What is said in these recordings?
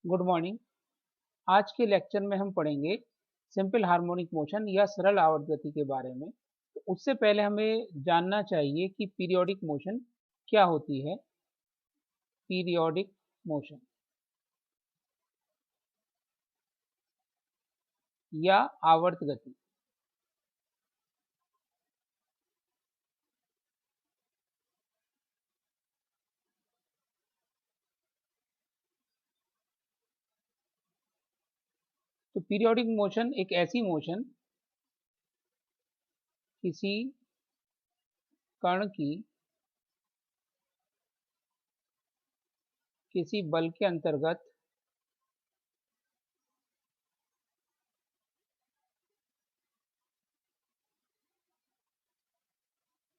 Good morning. आज के lecture में हम पढ़ेंगे सिंपल हार्मोनिक मोशन या सरल आवर्त गति के बारे में। तो उससे पहले हमें जानना चाहिए कि पीरियोडिक मोशन क्या होती है। पीरियोडिक मोशन या आवर्त गति। तो पीरियोडिक मोशन एक ऐसी मोशन किसी कण की किसी बल के अंतर्गत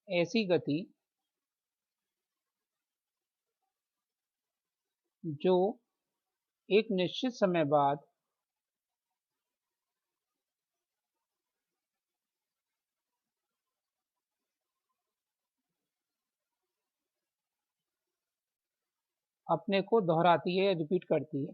ऐसी गति जो एक निश्चित समय बाद अपने को दोहराती है या रिपीट करती है।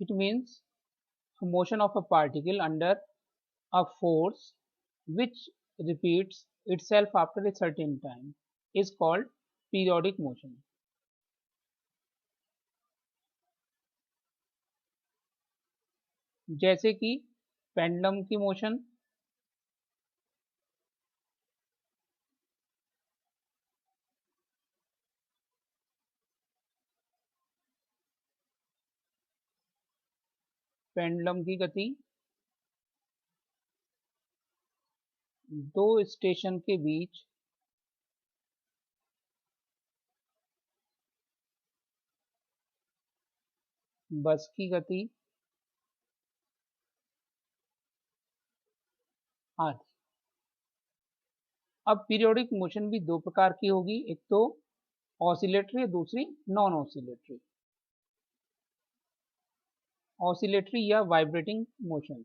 It means a motion of a particle under a force which repeats itself after a certain time is called periodic motion. जैसे कि पेंडुलम की मोशन, पेंडुलम की गति दो स्टेशन के बीच बस की गति आदि। अब पीरियोडिक मोशन भी दो प्रकार की होगी, एक तो ऑसिलेटरी, दूसरी नॉन ऑसिलेटरी। ऑसिलेटरी या वाइब्रेटिंग मोशन।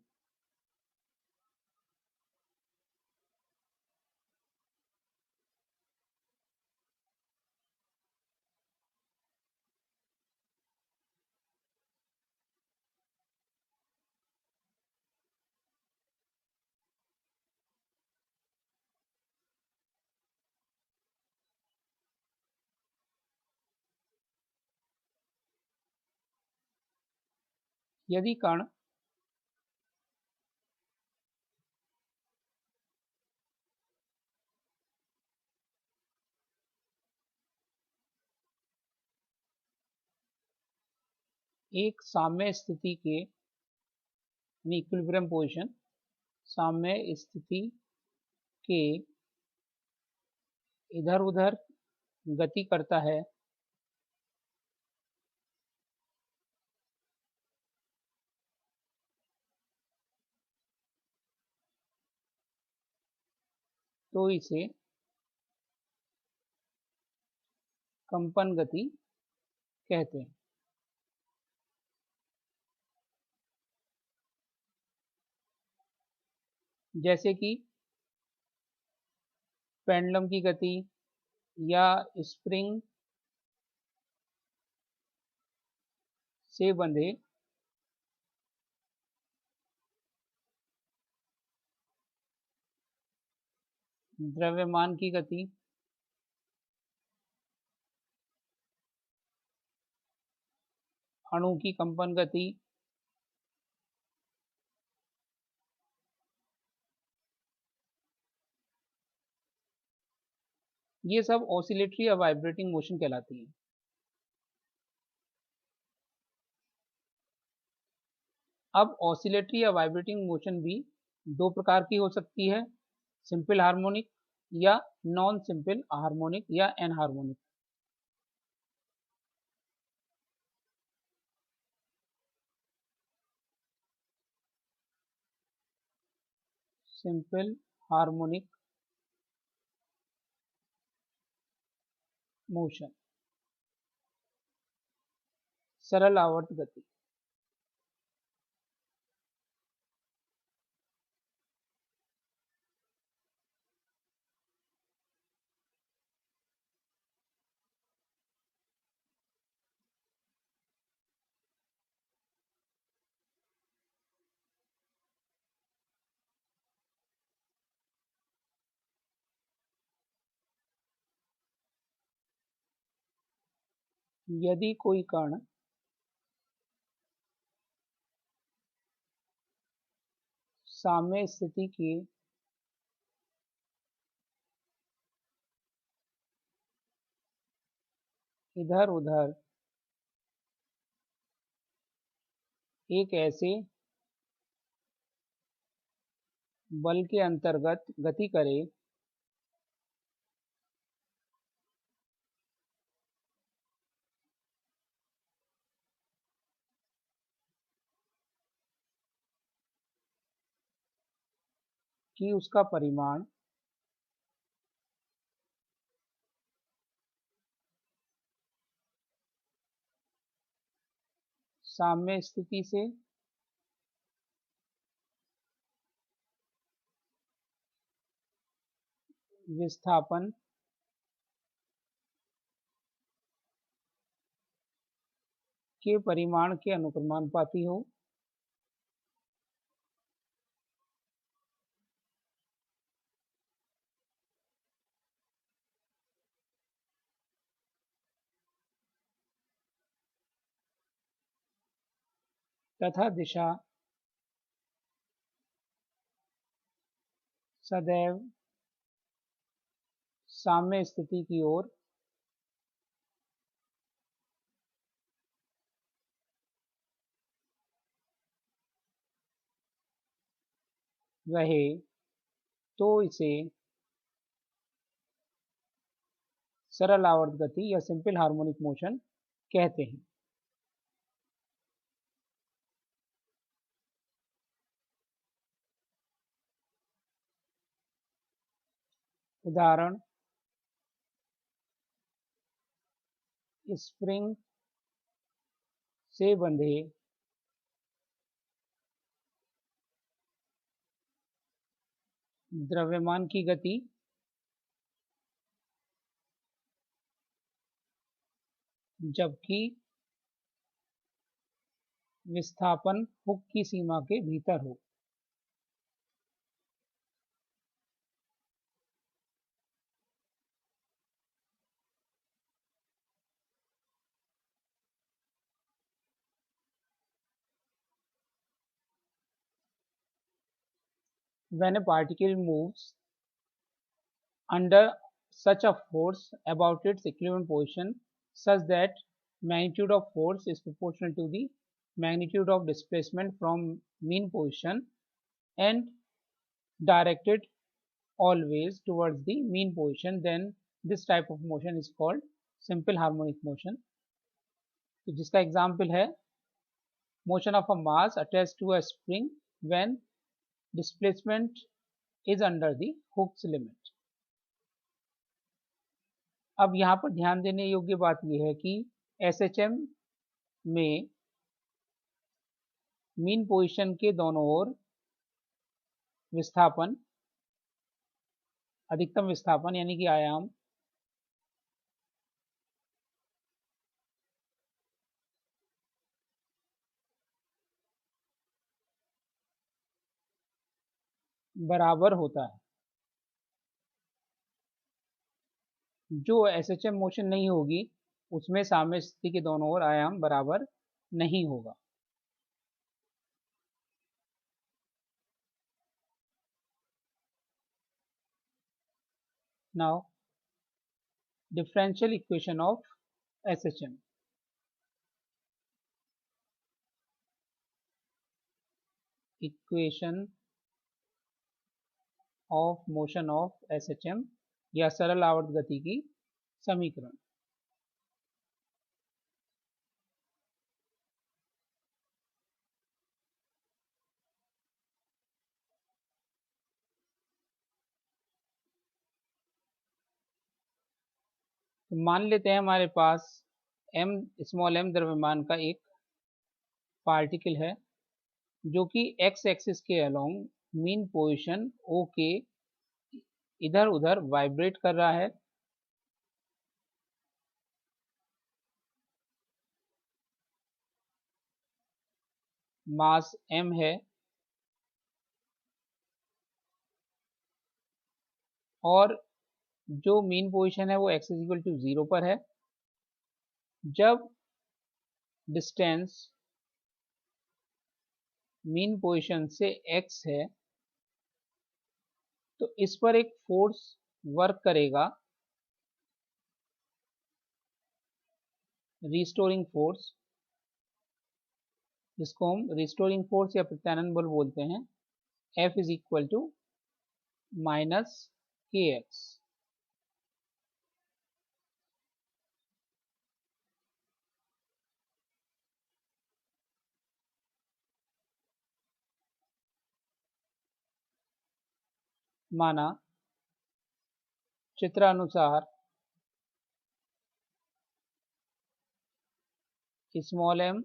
यदि कण एक साम्य स्थिति के इक्विलिब्रियम पोजीशन, साम्य स्थिति के इधर उधर गति करता है तो इसे कंपन गति कहते हैं। जैसे कि पेंडुलम की गति या स्प्रिंग से बंधे द्रव्यमान की गति, अणु की कंपन गति, ये सब ऑसिलेटरी या वाइब्रेटिंग मोशन कहलाती है। अब ऑसिलेटरी या वाइब्रेटिंग मोशन भी दो प्रकार की हो सकती है, सिंपल हार्मोनिक या नॉन सिंपल हार्मोनिक या एनहार्मोनिक। सिंपल हार्मोनिक मोशन, सरल आवर्त गति। यदि कोई कण साम्य स्थिति के इधर उधर एक ऐसे बल के अंतर्गत गति करे कि उसका परिमाण साम्य स्थिति से विस्थापन के परिमाण के अनुक्रमानुपाती हो। तथा दिशा सदैव साम्य स्थिति की ओर रहे तो इसे सरल आवर्त गति या सिंपल हार्मोनिक मोशन कहते हैं। उदाहरण, स्प्रिंग से बंधे द्रव्यमान की गति जबकि विस्थापन हुक की सीमा के भीतर हो। When a particle moves under such a force about its equilibrium position such that magnitude of force is proportional to the magnitude of displacement from mean position and directed always towards the mean position, then this type of motion is called simple harmonic motion। तो जिसका example है motion of a mass attached to a spring when displacement is under the Hooke's limit। अब यहाँ पर ध्यान देने योग्य बात यह है कि SHM में मीन पोजीशन के दोनों ओर विस्थापन, अधिकतम विस्थापन यानी कि आयाम बराबर होता है। जो SHM मोशन नहीं होगी उसमें साम्य स्थिति के दोनों ओर आयाम बराबर नहीं होगा। Now, differential equation of SHM। Equation of motion of SHM या सरल आवर्त गति की समीकरण। तो मान लेते हैं हमारे पास स्मॉल m द्रव्यमान का एक पार्टिकल है जो कि x एक्सिस के अलोंग मीन पोजीशन O के इधर उधर वाइब्रेट कर रहा है। मास m है और जो मीन पोजीशन है वो x = 0 पर है। जब डिस्टेंस मीन पोजीशन से x है तो इस पर एक फोर्स वर्क करेगा, रिस्टोरिंग फोर्स, जिसको हम रिस्टोरिंग फोर्स या प्रत्यानयन बल बोलते हैं। F is equal to minus के एक्स। माना चित्रानुसार स्मॉल m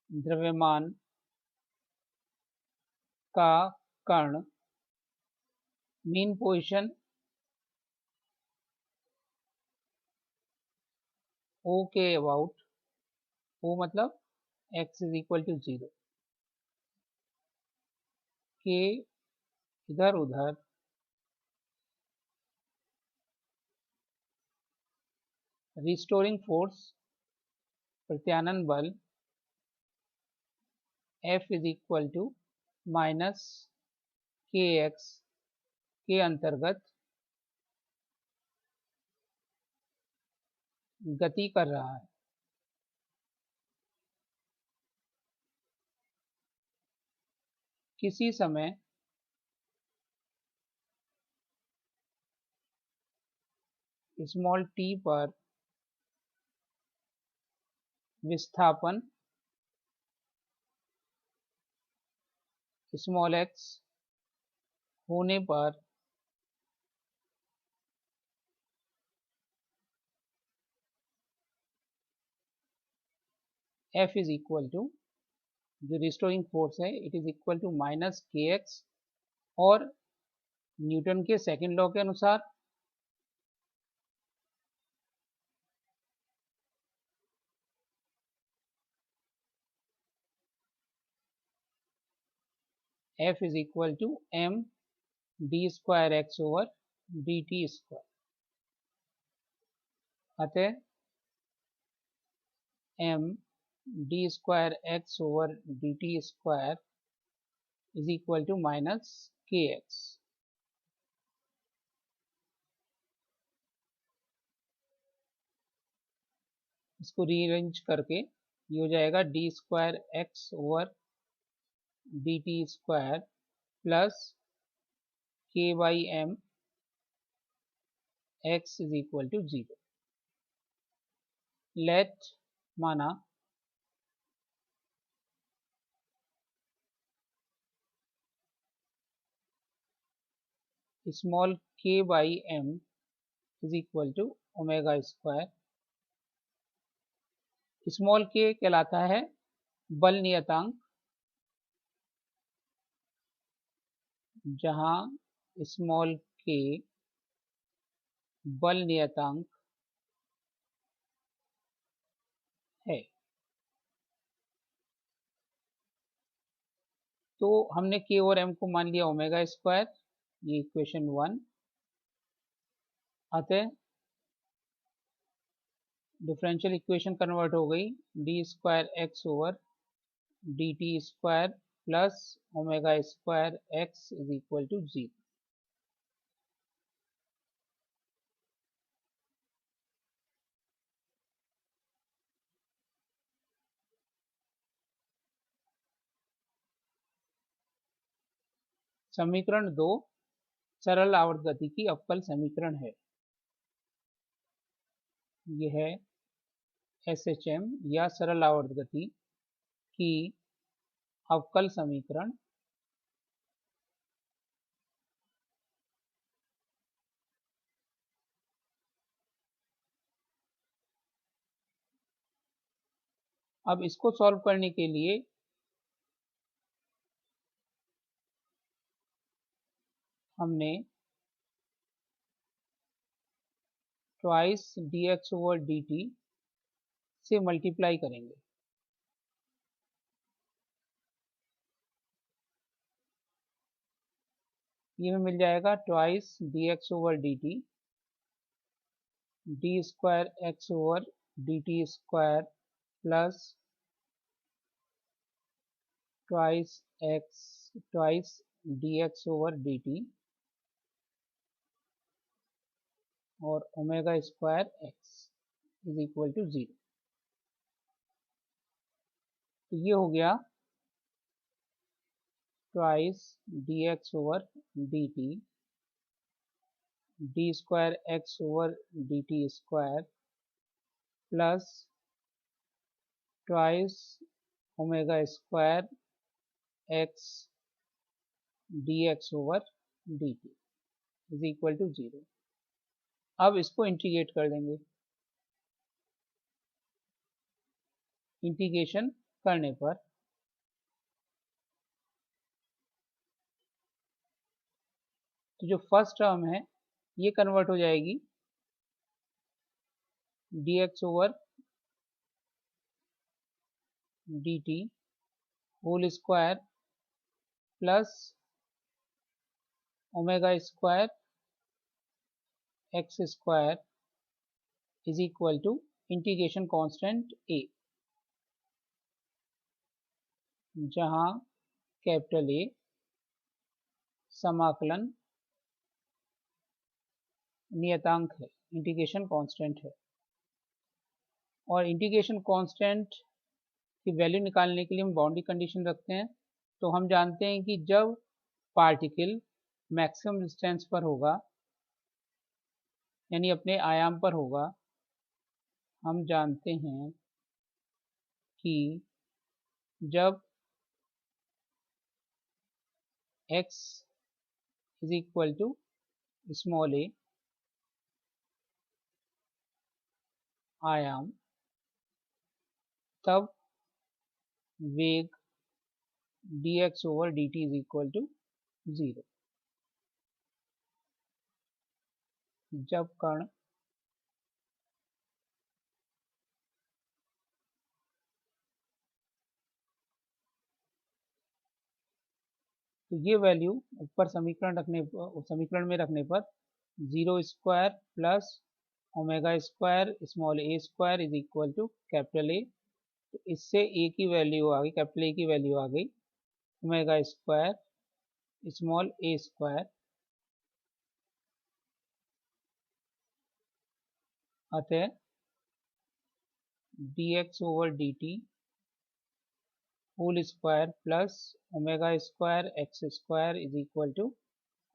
द्रव्यमान का कण मीन पोजीशन O के अबाउट, O मतलब x इज इक्वल टू 0 के इधर उधर रिस्टोरिंग फोर्स प्रत्यानयन बल F is equal to minus के एक्स के अंतर्गत गति कर रहा है। किसी समय स्मॉल t पर विस्थापन स्मॉल x होने पर F इज इक्वल टू, जो रिस्टोरिंग फोर्स है, it is equal to minus के एक्स, और न्यूटन के सेकंड लॉ के अनुसार F is equal to m d square x over D T square. अतः m d square x over D T square is equal to minus के x. इसको rearrange करके ये हो जाएगा d square x over D T square plus k by m x is equal to 0। Let माना small k by m is equal to omega square. Small k कहलाता है बल नियतांक, जहां स्मॉल के बल नियतांक है। तो हमने के और एम को मान लिया ओमेगा स्क्वायर, ये इक्वेशन 1। अतः डिफरेंशियल इक्वेशन कन्वर्ट हो गई d square x over D T square plus omega square x is equal to 0। समीकरण 2 सरल आवर्त गति की अवकल समीकरण है। यह है SHM या सरल आवर्त गति की अवकल समीकरण। अब इसको सॉल्व करने के लिए हमने twice d x over D t से मल्टीप्लाई करेंगे। ये हमें मिल जाएगा twice d x over D t d square x over dt square plus twice dx over dt और omega square x is equal to 0। तो ये हो गया twice dx over dt d square x over dt square plus twice omega square x dx over dt is equal to 0। अब इसको integrate कर देंगे। Integration करने पर तो जो फर्स्ट टर्म है ये कन्वर्ट हो जाएगी dx over dt whole square plus omega square x square is equal to integration constant a, जहां कैपिटल A समाकलन नियतांक है, इंटीग्रेशन कांस्टेंट है। और इंटीग्रेशन कांस्टेंट की वैल्यू निकालने के लिए हम बाउंड्री कंडीशन रखते हैं। तो हम जानते हैं कि जब पार्टिकल मैक्सिमम डिस्टेंस पर होगा यानी अपने आयाम पर होगा, हम जानते हैं कि जब x is equal to small a आयाम, तब वेग dx over dt is equal to 0। जब कण तो ये वैल्यू ऊपर समीकरण में रखने पर 0 square plus omega square small a square is equal to capital A। तो इससे a की वैल्यू आ गई, कैपिटल A की वैल्यू आ गई omega square small a square. अतः dx over dt whole square plus omega square x square is equal to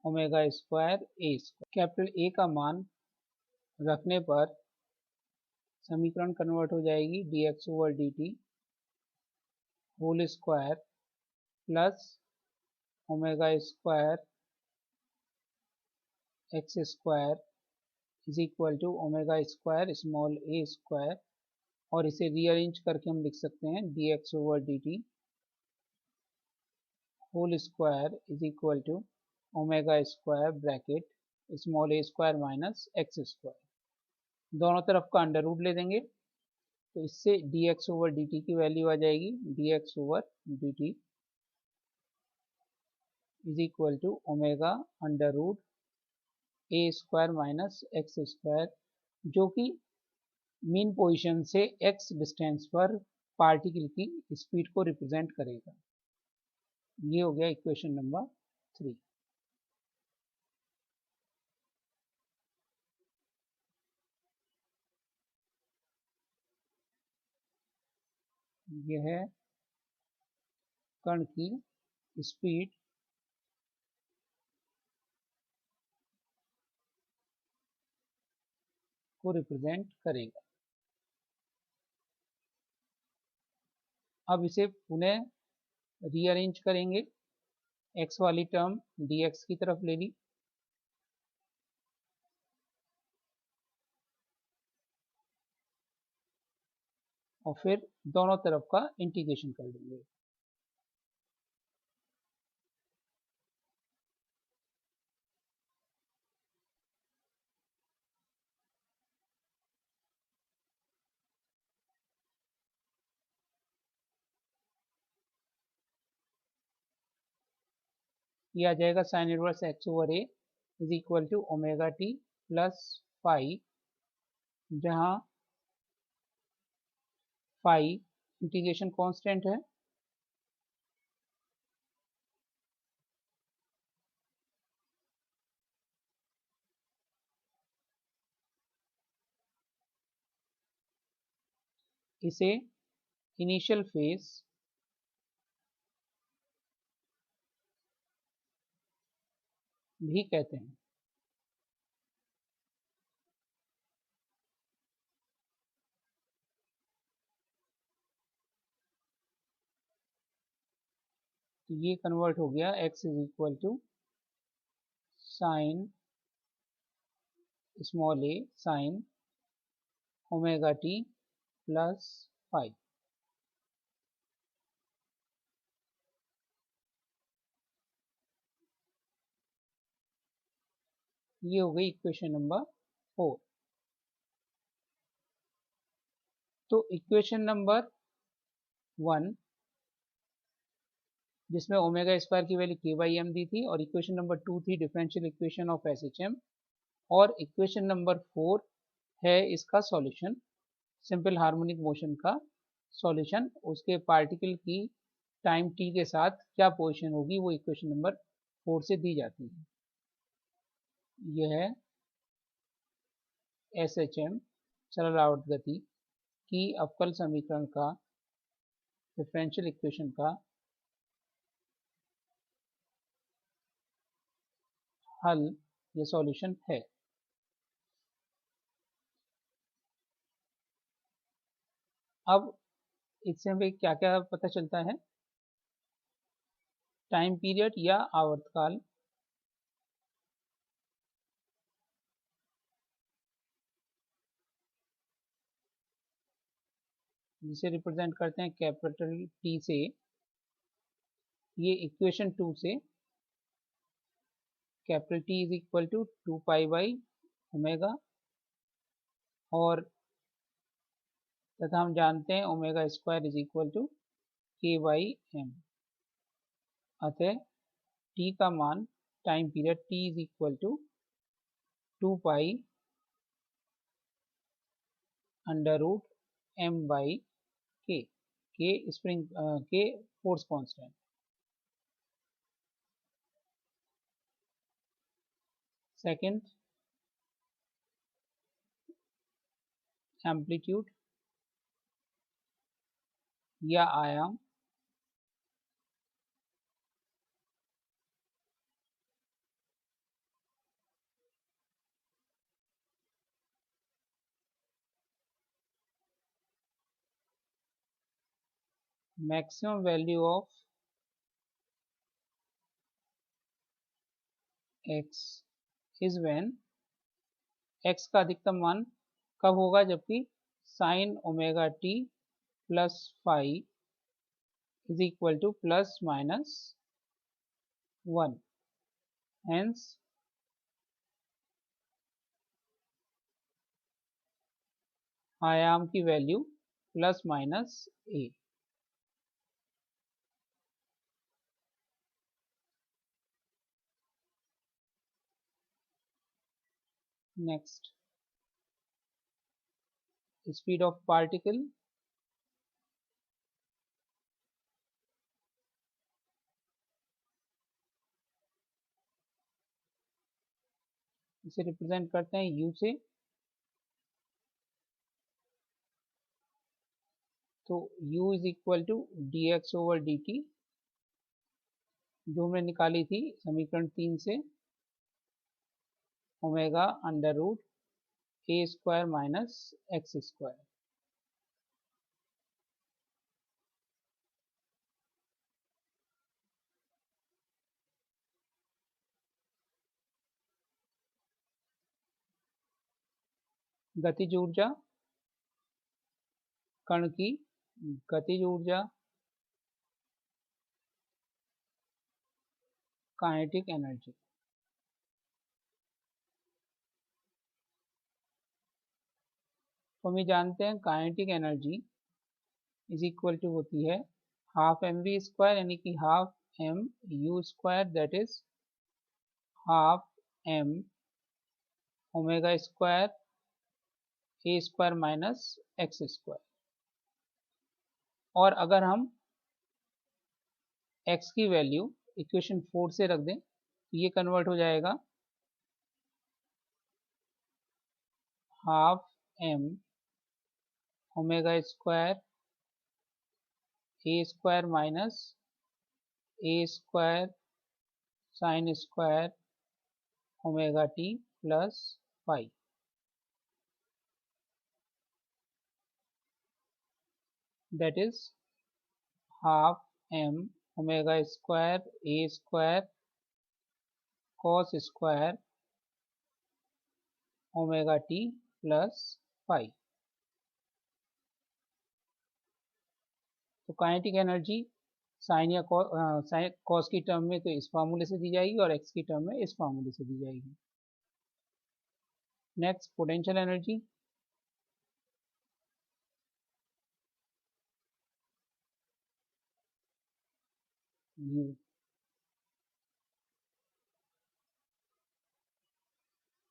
omega square a square. Capital A का मान रखने पर समीकरण कन्वर्ट हो जाएगी dx over dt whole square plus omega square x square is equal to omega square small a square. और इसे rearrange करके हम लिख सकते हैं dx over dt whole square is equal to omega square bracket small a square minus x square. दोनों तरफ का अंडर रूट ले देंगे तो इससे dx ओवर dt की वैल्यू आ जाएगी dx over dt is equal to omega under root a square minus x square, जो कि मीन पोजीशन से x डिस्टेंस पर पार्टिकल की स्पीड को रिप्रेजेंट करेगा। ये हो गया इक्वेशन नंबर 3। यह है कण की स्पीड को रिप्रेजेंट करेगा। अब इसे पुनः रीअरेंज करेंगे, x वाली टर्म dx की तरफ ले ली और फिर दोनों तरफ का इंटीग्रेशन कर देंगे। ये आ जाएगा sine inverse x over a is equal to omega t plus phi, जहाँ फाई इंटीग्रेशन कांस्टेंट है, इसे इनिशियल फेज भी कहते हैं। तो ये कन्वर्ट हो गया x is equal to sine small a sine omega T plus phi. ये हो गई इक्वेशन नंबर 4। तो इक्वेशन नंबर 1 जिसमें ओमेगा स्क्वायर की वैल्यू k बाई एम दी थी, और इक्वेशन नंबर 2 थी differential equation of S H M, और इक्वेशन नंबर 4 है इसका सॉल्यूशन, सिंपल हार्मोनिक मोशन का सॉल्यूशन। उसके पार्टिकल की टाइम t के साथ क्या पोजीशन होगी वो इक्वेशन नंबर 4 से दी जाती है। यह है एस एच एम सरल आवर्त गति की अवकल समीकरण का डिफरेंशियल इक्वेशन का हल, ये सॉल्यूशन है। अब इससे हमें क्या क्या पता चलता है, टाइम पीरियड या आवर्तकाल, जिसे रिप्रेजेंट करते हैं कैपिटल टी से, ये इक्वेशन 2 से capital T is equal to 2 pi by omega, और तथा हम जानते हैं omega square is equal to k by m. अतः टी का मान, time period T is equal to 2 pi under root M by k spring के फोर्स कांस्टेंट। सेकंड, एम्पलीट्यूड या आयाम, maximum value of x is when, x का अधिकतम मान कब होगा, जबकि sine omega T plus phi is equal to plus minus 1। Hence आयाम की वैल्यू plus minus a। Next, speed of particle, इसे रिप्रेजेंट करते हैं u से। तो u is equal to d x over D t, जो हमने निकाली थी समीकरण 3 से, omega under root a square minus x square. गतिज ऊर्जा, कण की गतिज ऊर्जा, काइनेटिक एनर्जी। तो हम ये जानते हैं kinetic energy is equal to होती है हाफ एम वी स्क्वायर, यानी कि half m u square, that is half M omega square A square minus x square. और अगर हम x की वैल्यू इक्वेशन 4 से रख दें तो ये कन्वर्ट हो जाएगा half m omega square A square minus a square sine square omega t plus phi, that is half m omega square a square cos square omega t plus phi. तो kinetic energy sine या cos की term में तो इस फार्मूले से दी जाएगी और एक्स की टर्म में इस फार्मूले से दी जाएगी। Next potential energy, U.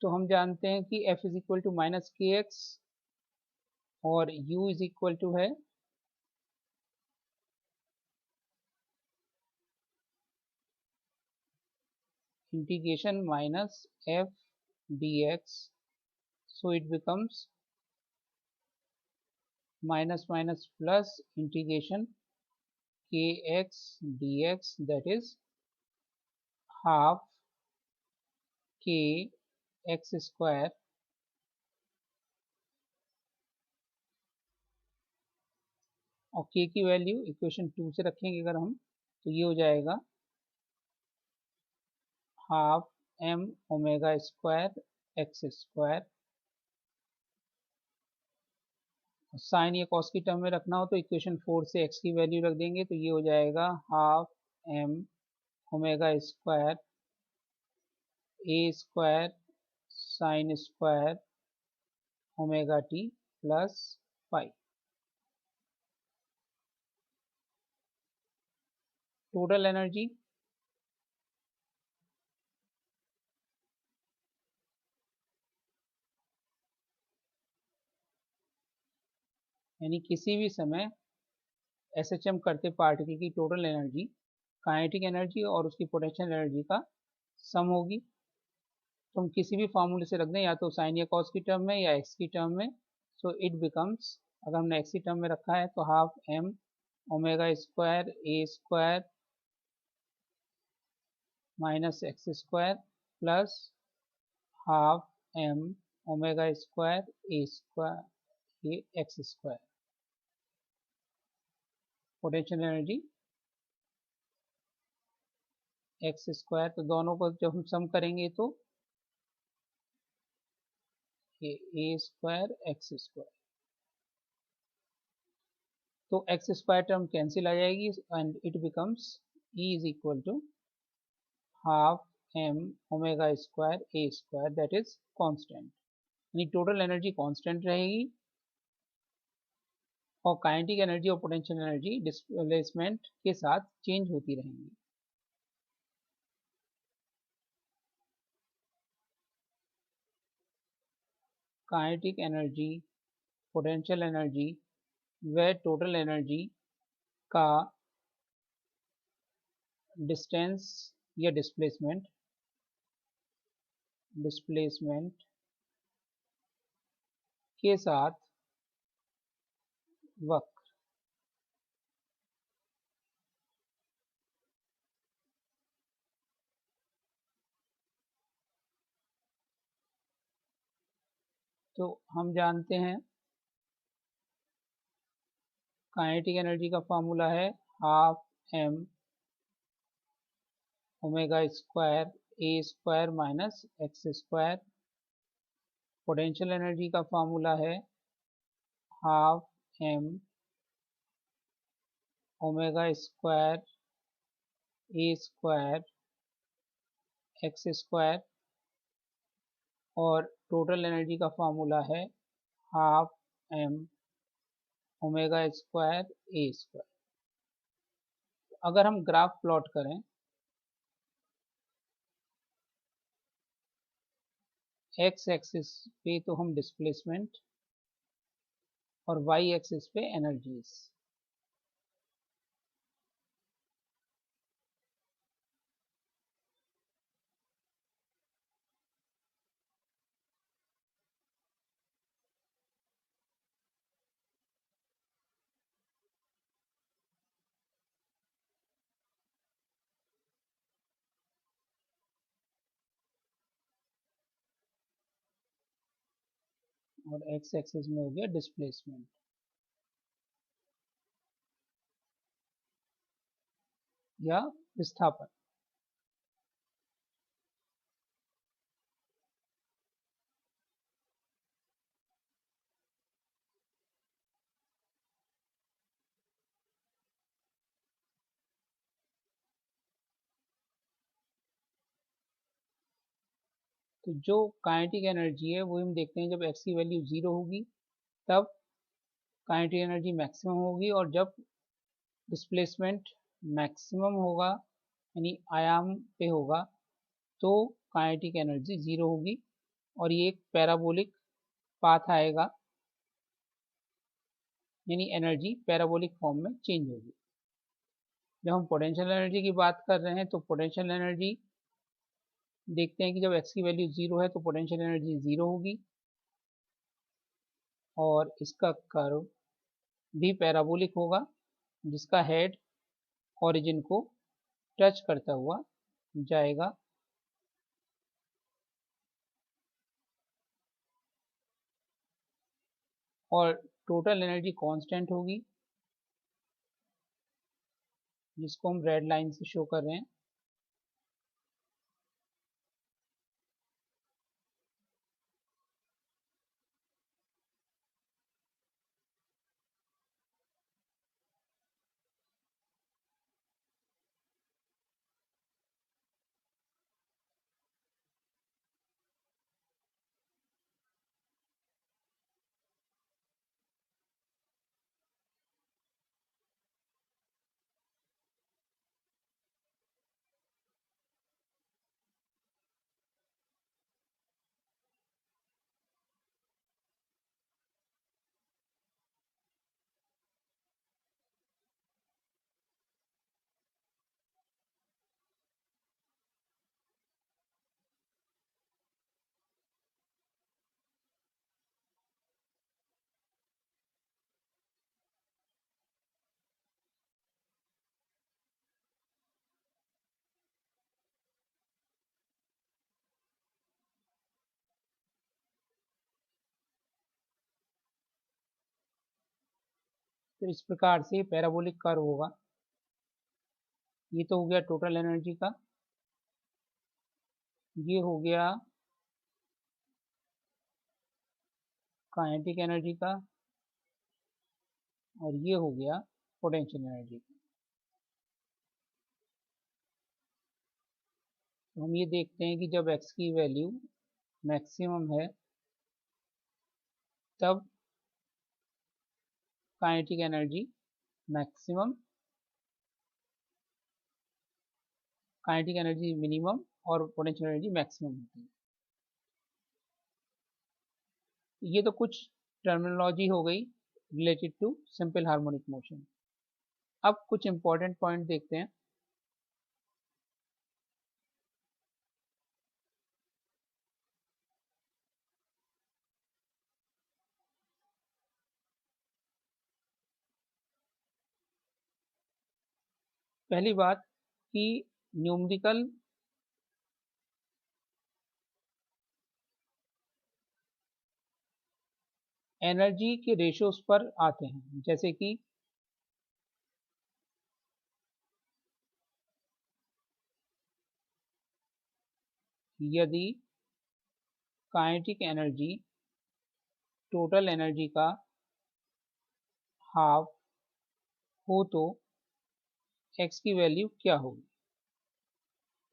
तो हम जानते हैं कि F is equal to minus के एक्स और U इज इक्वल टू है integration minus F dx, so it becomes minus minus plus integration kx dx, that is half k x square और k की वैल्यू इक्वेशन 2 से रखेंगे अगर हम तो ये हो जाएगा half m omega square x square, sine या कॉस की टर्म में रखना हो तो इक्वेशन 4 से x की वैल्यू रख देंगे तो ये हो जाएगा हाफ m ओमेगा स्क्वायर ए square sine square omega T plus five. Total energy, यानी किसी भी समय SHM करते पार्टिकल की टोटल एनर्जी काइनेटिक एनर्जी और उसकी पोटेंशियल एनर्जी का सम होगी। तो हम किसी भी फार्मूले से रख दें, या तो साइन या कॉस की टर्म में या एक्स की टर्म में, सो इट बिकम्स, अगर हमने एक्स की टर्म में रखा है तो हाफ m ओमेगा स्क्वायर ए square minus x square plus half m omega square ए square x square. Potential energy X square, तो दोनों को जब हम सम करेंगे तो ये ए स्क्वायर एक्स स्क्वायर, तो एक्स स्क्वायर टर्म कैंसिल आ जाएगी and it becomes E is equal to half m omega square A square, that is constant, यानी टोटल एनर्जी कांस्टेंट रहेगी और काइनेटिक एनर्जी और पोटेंशियल एनर्जी डिस्प्लेसमेंट के साथ change होती रहेंगी। काइनेटिक एनर्जी, पोटेंशियल एनर्जी व टोटल एनर्जी का डिस्टेंस या डिस्प्लेसमेंट के साथ वक्र। तो हम जानते हैं काइनेटिक एनर्जी का फॉर्मूला है हाफ m ओमेगा स्क्वायर ए square minus x square. Potential energy का फॉर्मूला है हाफ m ओमेगा स्क्वायर ए स्क्वायर एक्स स्क्वायर और टोटल एनर्जी का फॉर्मूला है हाफ m ओमेगा स्क्वायर ए स्क्वायर। अगर हम ग्राफ प्लॉट करें एक्स एक्सिस पे तो हम डिस्प्लेसमेंट और वाई एक्सिस पे एनर्जीज, और एक्स एक्सिस में हो गया डिस्प्लेसमेंट। या विस्थापन। तो जो काइनेटिक एनर्जी है वो हम देखते हैं, जब एक्स की वैल्यू 0 होगी तब काइनेटिक एनर्जी मैक्सिमम होगी, और जब डिस्प्लेसमेंट मैक्सिमम होगा यानी आयाम पे होगा तो काइनेटिक एनर्जी 0 होगी, और ये एक पैराबोलिक पाथ आएगा, यानी एनर्जी पैराबोलिक फॉर्म में चेंज होगी। जब हम पोटेंशियल एनर्जी की बात कर रहे हैं तो पोटेंशियल एनर्जी देखते हैं कि जब एक्स की वैल्यू 0 है तो पोटेंशियल एनर्जी 0 होगी, और इसका कर्व भी पैराबोलिक होगा जिसका हेड ओरिजिन को टच करता हुआ जाएगा, और टोटल एनर्जी कांस्टेंट होगी, जिसको हम रेड लाइन से शो कर रहे हैं। तो इस प्रकार से पैराबोलिक कर्व होगा। ये तो हो गया टोटल एनर्जी का, ये हो गया काइनेटिक एनर्जी का, और ये हो गया पोटेंशियल एनर्जी का। तो हम ये देखते हैं कि जब एक्स की वैल्यू मैक्सिमम है तब kinetic energy maximum, kinetic energy minimum, और पोटेंशियल एनर्जी मैक्सिमम होती है। ये तो कुछ टर्मिनोलॉजी हो गई related to simple harmonic motion. अब कुछ इंपॉर्टेंट पॉइंट देखते हैं। पहली बात कि न्यूमेरिकल एनर्जी के रेशियोज पर आते हैं, जैसे कि यदि काइनेटिक एनर्जी टोटल एनर्जी का हाफ हो तो एक्स की वैल्यू क्या होगी।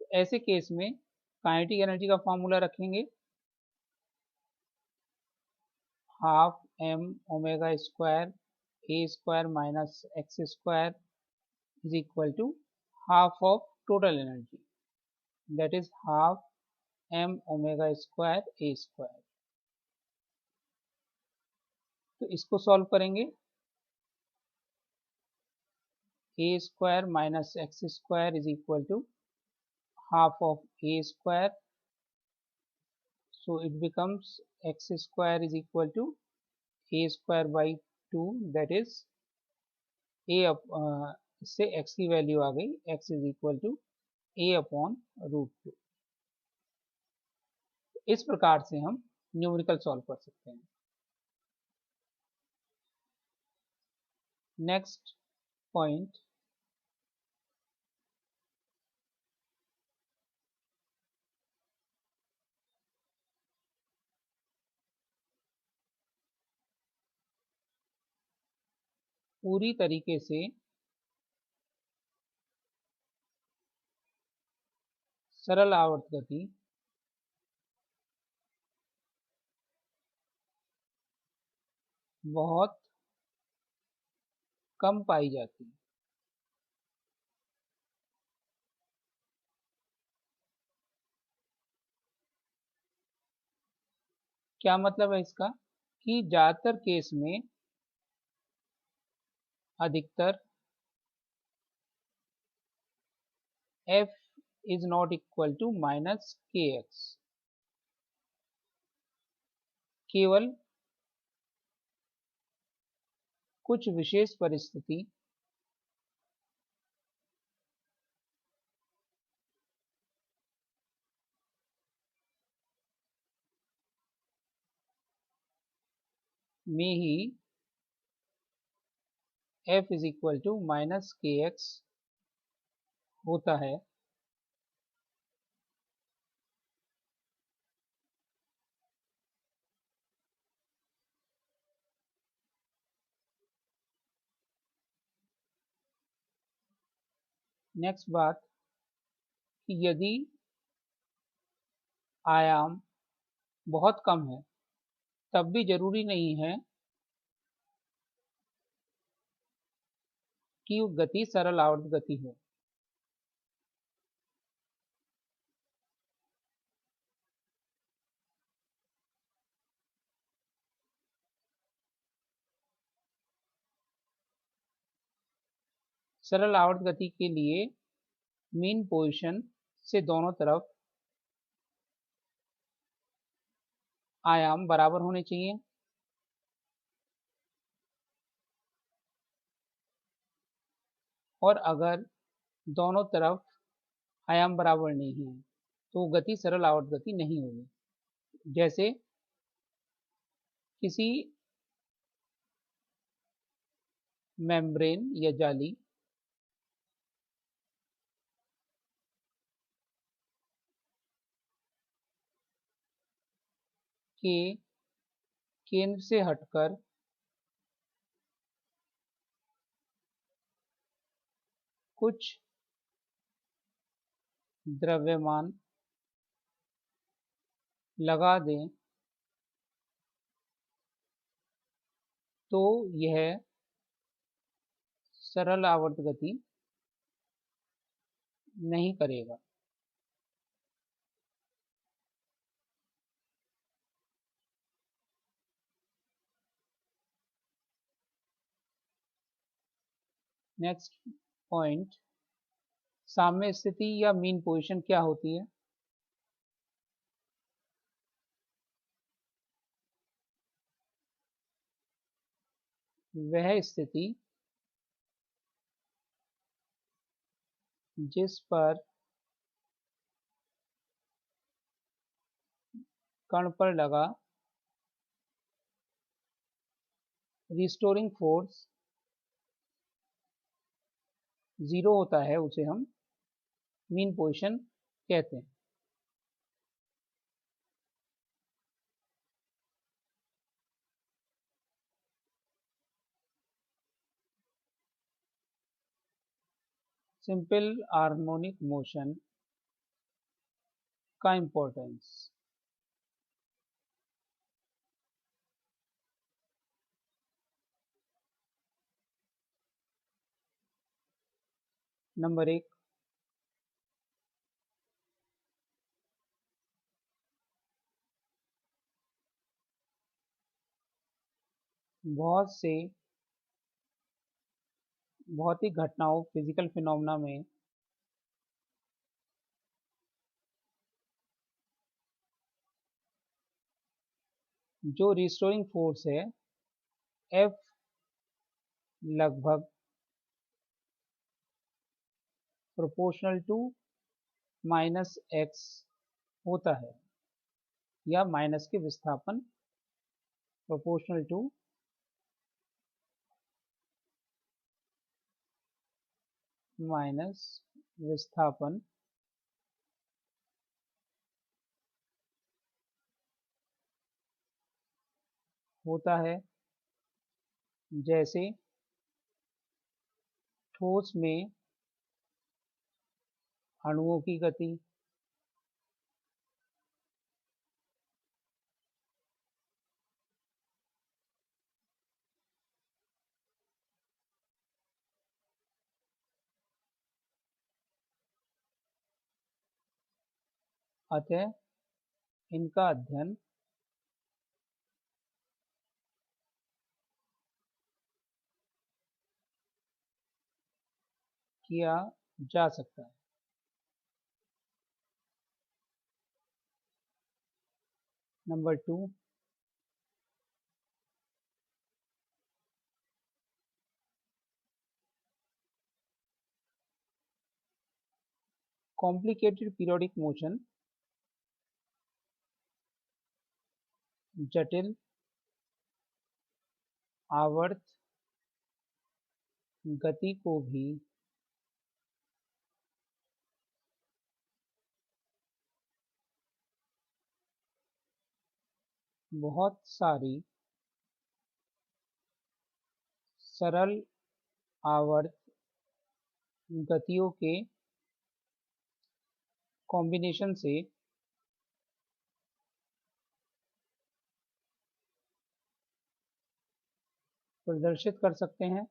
तो ऐसे केस में काइनेटिक एनर्जी का फॉर्मूला रखेंगे, half M omega square A square minus x square is equal to half of total energy, that is half M omega square A square. तो इसको सॉल्व करेंगे, A square minus x square is equal to half of a square, so it becomes x square is equal to a square by 2, that is a इससे x की value आ गई, x is equal to a upon root 2। इस प्रकार से हम numerical solve कर सकते हैं। नेक्स्ट पॉइंट, पूरी तरीके से सरल आवर्त गति बहुत कम पाई जाती है। क्या मतलब है इसका? कि ज़्यादातर केस में अधिकतर f is not equal to minus के एक्स। केवल कुछ विशेष परिस्थिति में ही f is equal to minus के एक्स होता है। नेक्स्ट बात, कि यदि आयाम बहुत कम है तब भी जरूरी नहीं है कि वो गति सरल आवर्त गति हो। सरल आवर्त गति के लिए मीन पोजीशन से दोनों तरफ आयाम बराबर होने चाहिए। और अगर दोनों तरफ आयाम बराबर नहीं है तो गति सरल आवर्त गति नहीं होगी। जैसे किसी मेम्ब्रेन या जाली के केंद्र से हटकर कुछ द्रव्यमान लगा दें तो यह सरल आवर्त गति नहीं करेगा। नेक्स्ट पॉइंट, साम्य स्थिति या मीन पोजीशन क्या होती है? वह स्थिति जिस पर कण पर लगा रिस्टोरिंग फोर्स जीरो होता है, उसे हम मीन पोजीशन कहते हैं। सिंपल हार्मोनिक मोशन का इंपॉर्टेंस। नंबर एक, बहुत से भौतिक घटनाओं फिजिकल फिनोमेना में जो रिस्टोरिंग फोर्स है F लगभग प्रोपोर्शनल टू माइनस एक्स होता है, या माइनस के विस्थापन प्रोपोर्शनल टू माइनस विस्थापन होता है। जैसे ठोस में अणुओं की गति, अतः इनका अध्ययन किया जा सकता है। नंबर 2, कॉम्प्लिकेटेड पीरियोडिक मोशन जटिल आवर्त गति को भी बहुत सारी सरल आवर्त गतियों के कॉम्बिनेशन से प्रदर्शित कर सकते हैं।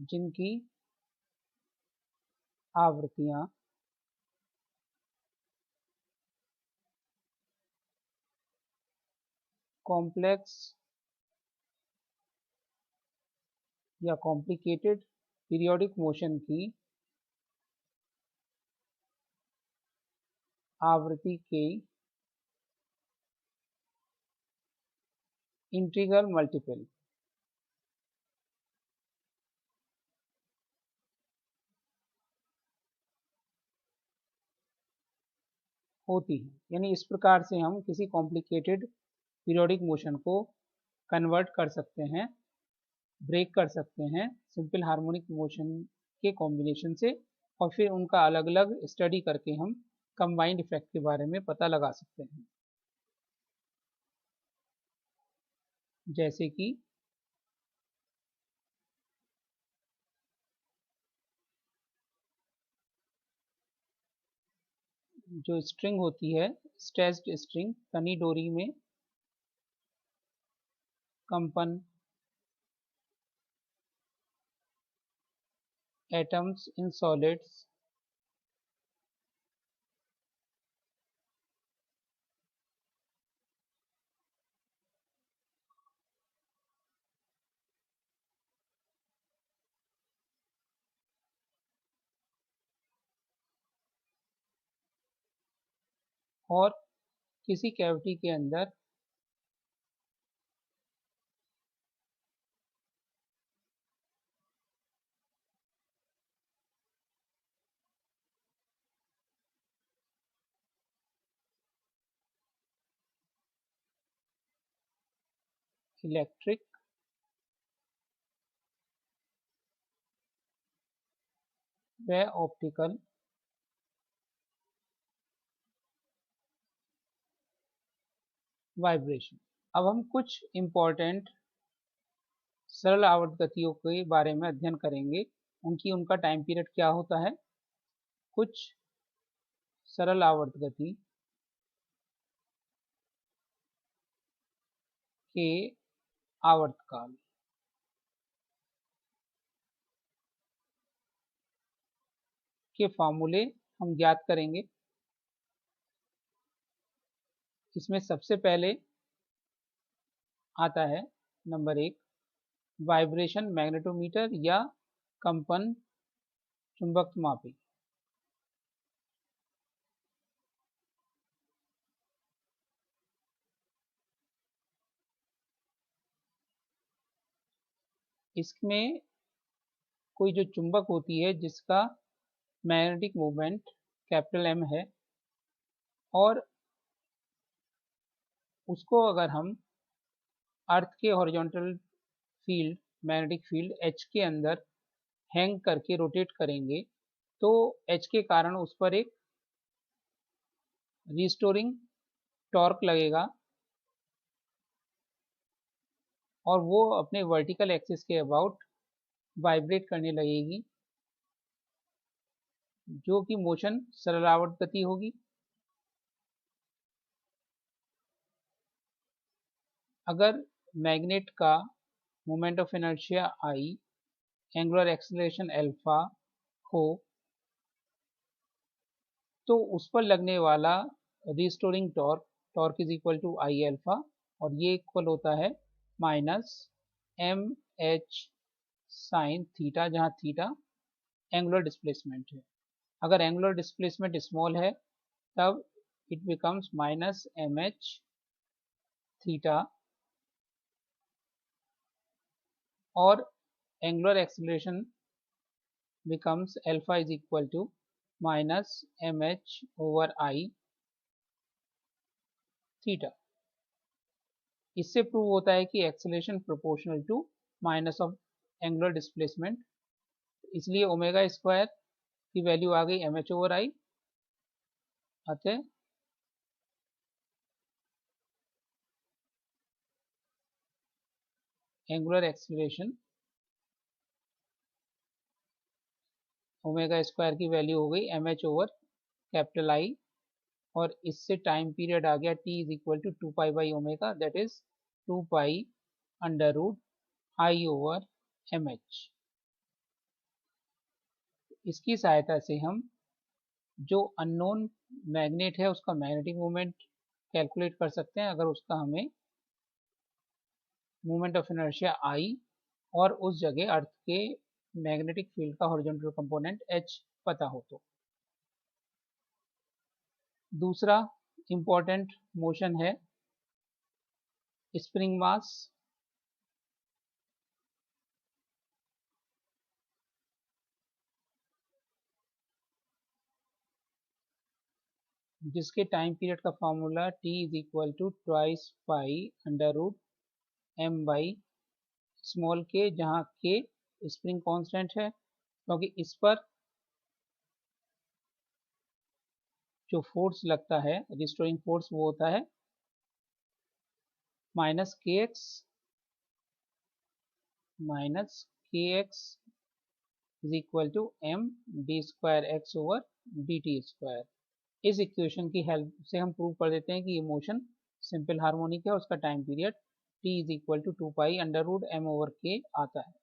जिनकी आवृत्तियां कॉम्प्लेक्स या कॉम्प्लिकेटेड पीरियोडिक मोशन की आवृत्ति के इंटीग्रल मल्टीपल होती है। यानी इस प्रकार से हम किसी कॉम्प्लिकेटेड पीरियोडिक मोशन को कन्वर्ट कर सकते हैं, ब्रेक कर सकते हैं सिंपल हार्मोनिक मोशन के कॉम्बिनेशन से, और फिर उनका अलग अलग स्टडी करके हम कंबाइंड इफेक्ट के बारे में पता लगा सकते हैं। जैसे कि जो स्ट्रिंग होती है, स्ट्रेच्ड स्ट्रिंग, तनी डोरी में कंपन, एटम्स इन सॉलिड्स, और किसी कैविटी के अंदर इलेक्ट्रिक व ऑप्टिकल वाइब्रेशन। अब हम कुछ इम्पोर्टेंट सरल आवर्त गतियों के बारे में अध्ययन करेंगे, उनका टाइम पीरियड क्या होता है। कुछ सरल आवर्त गति के आवर्तकाल। के फार्मूले हम ज्ञात करेंगे। इसमें सबसे पहले आता है नंबर 1, वाइब्रेशन मैग्नेटोमीटर या कंपन चुंबकमापी। इसमें कोई जो चुंबक होती है जिसका मैग्नेटिक मोमेंट कैपिटल M है, और उसको अगर हम अर्थ के horizontal field, magnetic field H के अंदर हैंग करके रोटेट करेंगे तो एच के कारण उस पर एक रिस्टोरिंग टॉर्क लगेगा और वो अपने वर्टिकल एक्सिस के अबाउट वाइब्रेट करने लगेगी, जो कि मोशन सरलावर्त गति होगी। अगर मैग्नेट का moment of inertia I, angular acceleration alpha हो, तो उस पर लगने वाला restoring torque, torque is equal to I alpha, और ये इक्वल होता है minus M H sine theta, जहाँ थीटा एंगुलर डिस्प्लेसमेंट है। अगर एंगुलर डिस्प्लेसमेंट स्मॉल है तब it becomes minus M H theta, और angular acceleration becomes alpha is equal to minus mh over I theta. इससे प्रूव होता है कि acceleration proportional to minus of angular displacement, इसलिए ओमेगा स्क्वायर की value आ गई एम एच ओवर आई। अतः एंगुलर एक्सेलरेशन ओमेगा स्क्वायर की वैल्यू हो गई M H over capital I, और इससे टाइम पीरियड आ गया t is equal to 2 pi by omega, that is 2 pi under root I over M H. इसकी सहायता से हम जो अननोन मैग्नेट है उसका मैग्नेटिक मोमेंट कैलकुलेट कर सकते हैं, अगर उसका हमें मोमेंट ऑफ इनर्शिया आई और उस जगह अर्थ के मैग्नेटिक फील्ड का हॉरिजॉन्टल कंपोनेंट एच पता हो तो। दूसरा इंपॉर्टेंट मोशन है स्प्रिंग मास। जिसके टाइम पीरियड का formula t is equal to twice pi under root M by small K, जहाँ के स्प्रिंग कांस्टेंट है, क्योंकि इस पर जो फोर्स लगता है रिस्टोरिंग फोर्स वो होता है माइनस के X is equal to M D square x over D T square. इस इक्वेशन की हेल्प से हम प्रूव कर देते हैं कि ये मोशन सिंपल हार्मोनिक है, उसका time period t is equal to 2 pi under root M over K आता है।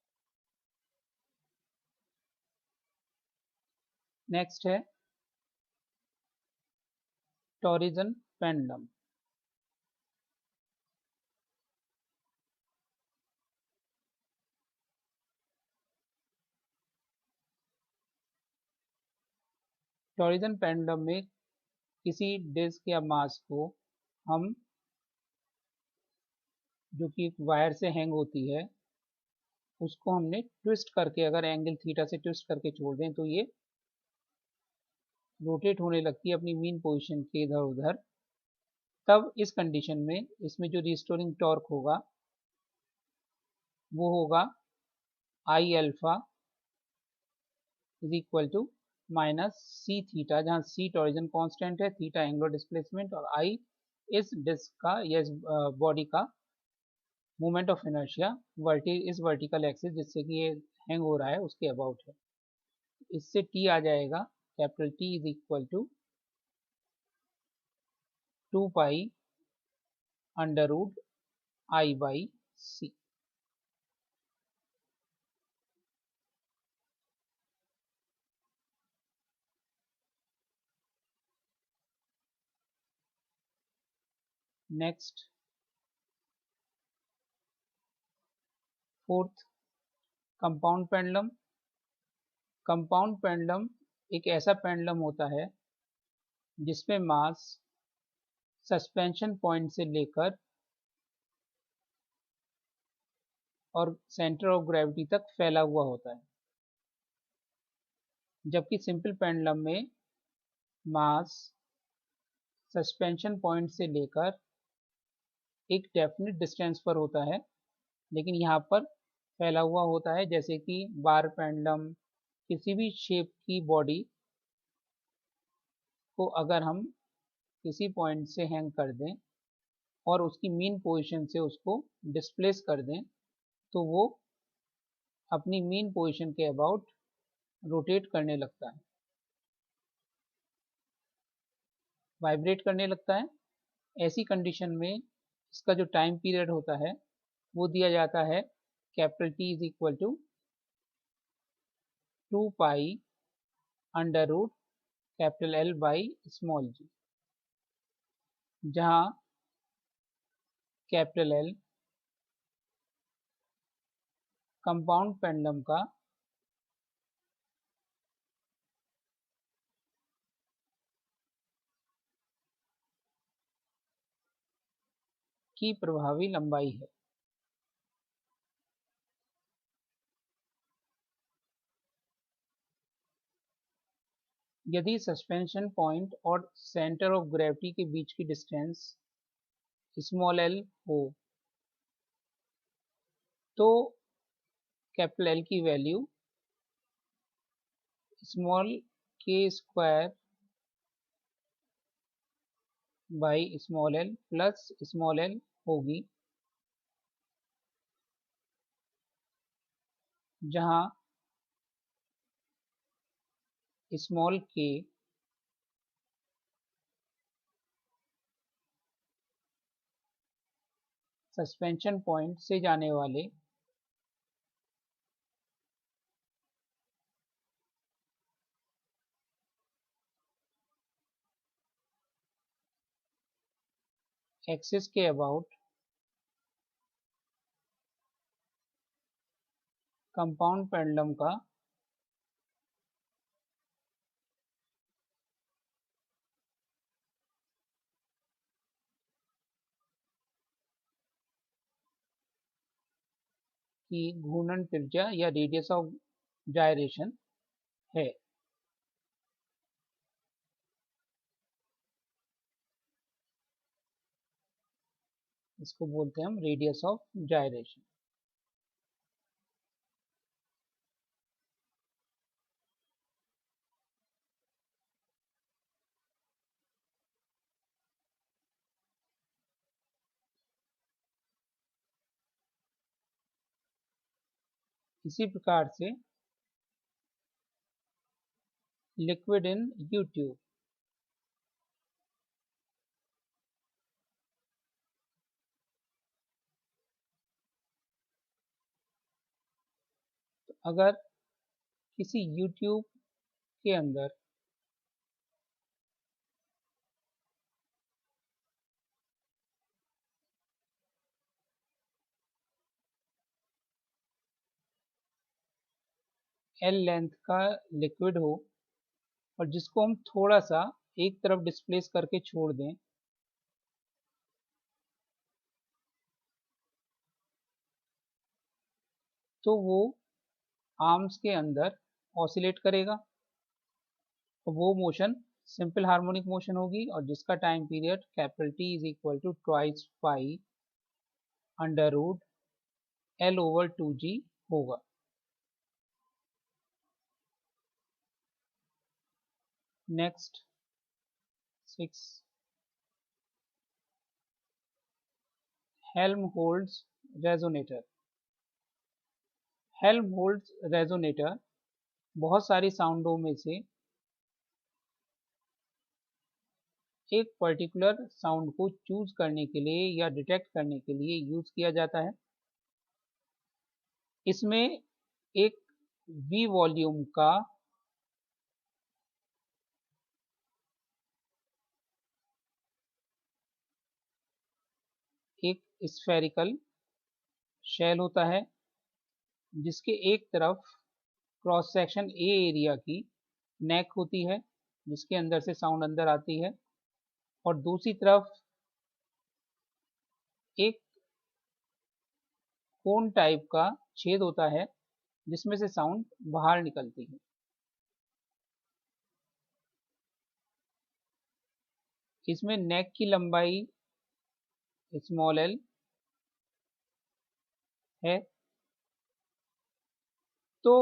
नेक्स्ट है टॉरिजन पेंडुलम। टॉरिजन पेंडुलम में किसी डिस्क या मास को हम, जो कि वायर से हैंग होती है, उसको हमने ट्विस्ट करके, अगर एंगल थीटा से ट्विस्ट करके छोड़ दें तो ये रोटेट होने लगती है अपनी मीन पोजीशन के इधर उधर। तब इस कंडीशन में इसमें जो रिस्टोरिंग टॉर्क होगा वो होगा I alpha is equal to minus C theta, जहाँ सी टॉरिजन कांस्टेंट है, थीटा एंगुलर डिस्प्लेसमेंट, और आई इस डिस्क का या इस बॉडी का मोमेंट ऑफ इनर्शिया इस वर्टिकल एक्सिस जिससे कि ये हैंग हो रहा है उसके अबाउट है। इससे टी आ जाएगा capital T is equal to 2 pi under root I by C. Next fourth, compound pendulum. Compound pendulum एक ऐसा पेंडुलम होता है जिसमें मास सस्पेंशन पॉइंट से लेकर और सेंटर ऑफ ग्रेविटी तक फैला हुआ होता है, जबकि सिंपल पेंडुलम में मास सस्पेंशन पॉइंट से लेकर एक डेफिनेट डिस्टेंस पर होता है, लेकिन यहाँ पर फैला हुआ होता है, जैसे कि बार पेंडुलम, किसी भी शेप की बॉडी को अगर हम किसी पॉइंट से हैंग कर दें और उसकी मीन पोजीशन से उसको डिस्प्लेस कर दें, तो वो अपनी मीन पोजीशन के अबाउट रोटेट करने लगता है, वाइब्रेट करने लगता है। ऐसी कंडीशन में इसका जो टाइम पीरियड होता है वो दिया जाता है capital T is equal to 2 pi under root capital L by small g, जहाँ कैपिटल L कंपाउंड पेंडुलम का की प्रभावी लंबाई है। यदि सस्पेंशन पॉइंट और सेंटर ऑफ ग्रेविटी के बीच की डिस्टेंस स्मॉल l हो, तो कैपिटल L की value small k square by small l plus small l होगी, जहाँ स्मॉल k सस्पेंशन पॉइंट से जाने वाले एक्सिस के अबाउट कंपाउंड पेंडुलम का की घूर्णन त्रिज्या या रेडियस ऑफ जायरेशन है। इसको बोलते हैं हम रेडियस ऑफ जायरेशन। इसी प्रकार से लिक्विड इन यू ट्यूब, तो अगर किसी यू ट्यूब के अंदर एल लेंथ का लिक्विड हो और जिसको हम थोड़ा सा एक तरफ डिस्प्लेस करके छोड़ दें, तो वो आर्म्स के अंदर ऑसिलेट करेगा, और वो मोशन सिंपल हार्मोनिक मोशन होगी, और जिसका time period capital T is equal to twice pi under root L over 2G होगा। Next 6, Helmholtz resonator. Helmholtz resonator बहुत सारी साउंडों में से एक पर्टिकुलर साउंड को चूज करने के लिए या डिटेक्ट करने के लिए यूज किया जाता है। इसमें एक वी वॉल्यूम का एक स्फेरिकल शेल होता है, जिसके एक तरफ क्रॉस सेक्शन ए एरिया की नेक होती है, जिसके अंदर से साउंड अंदर आती है, और दूसरी तरफ एक कोन टाइप का छेद होता है, जिसमें से साउंड बाहर निकलती है। इसमें नेक की लंबाई स्मॉल एल है। तो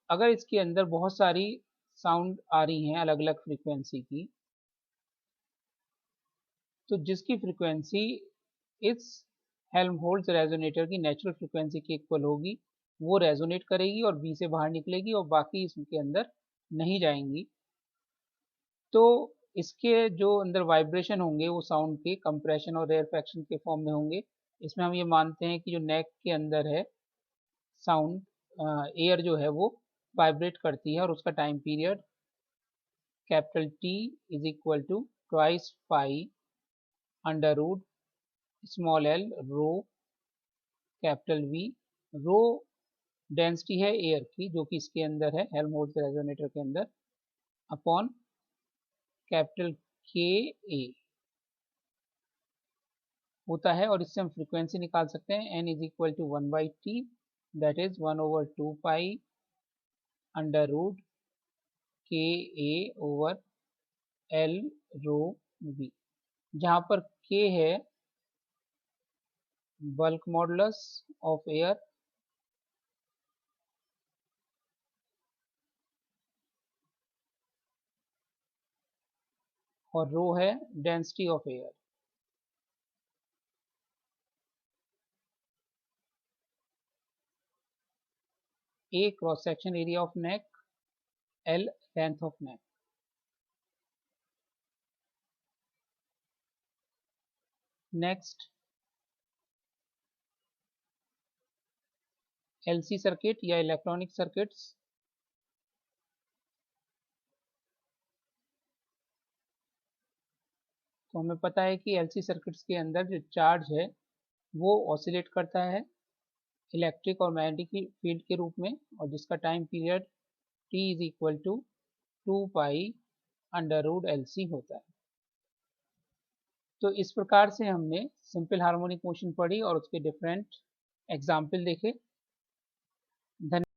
अगर इसके अंदर बहुत सारी साउंड आ रही हैं अलग अलग फ्रीक्वेंसी की, तो जिसकी फ्रीक्वेंसी इस हेल्महोल्ट्ज रेजोनेटर की नेचुरल फ्रीक्वेंसी के इक्वल होगी, वो रेजोनेट करेगी और बी से बाहर निकलेगी और बाकी इसके अंदर नहीं जाएंगी। तो इसके जो अंदर वाइब्रेशन होंगे वो साउंड के कंप्रेशन और रेयरफैक्शन के फॉर्म में होंगे। इसमें हम ये मानते हैं कि जो नेक के अंदर है साउंड, एयर जो है वो वाइब्रेट करती है और उसका time period capital T is equal to twice pi under root small L rho capital V. Rho density है एयर की जो कि इसके अंदर है हेल्महोल्ट्ज रेजोनेटर के अंदर, अपॉन कैपिटल के ए होता है। और इससे हम फ्रीक्वेंसी निकाल सकते हैं N is equal to 1/t, that is 1/2 pi under root K A over L rho B, जहाँ पर के है बल्क मॉडुलस ऑफ एयर और रो है density of air. A cross section area of neck, L length of neck. Next LC circuit या electronic circuits. तो हमें पता है कि एलसी सर्किट्स के अंदर जो चार्ज है वो ऑसिलेट करता है इलेक्ट्रिक और मैग्नेटिक फील्ड के रूप में, और जिसका time period t is equal to 2 pi under root L C होता है। तो इस प्रकार से हमने सिंपल हार्मोनिक मोशन पढ़ी और उसके डिफरेंट एग्जाम्पल देखे। धन्यवाद।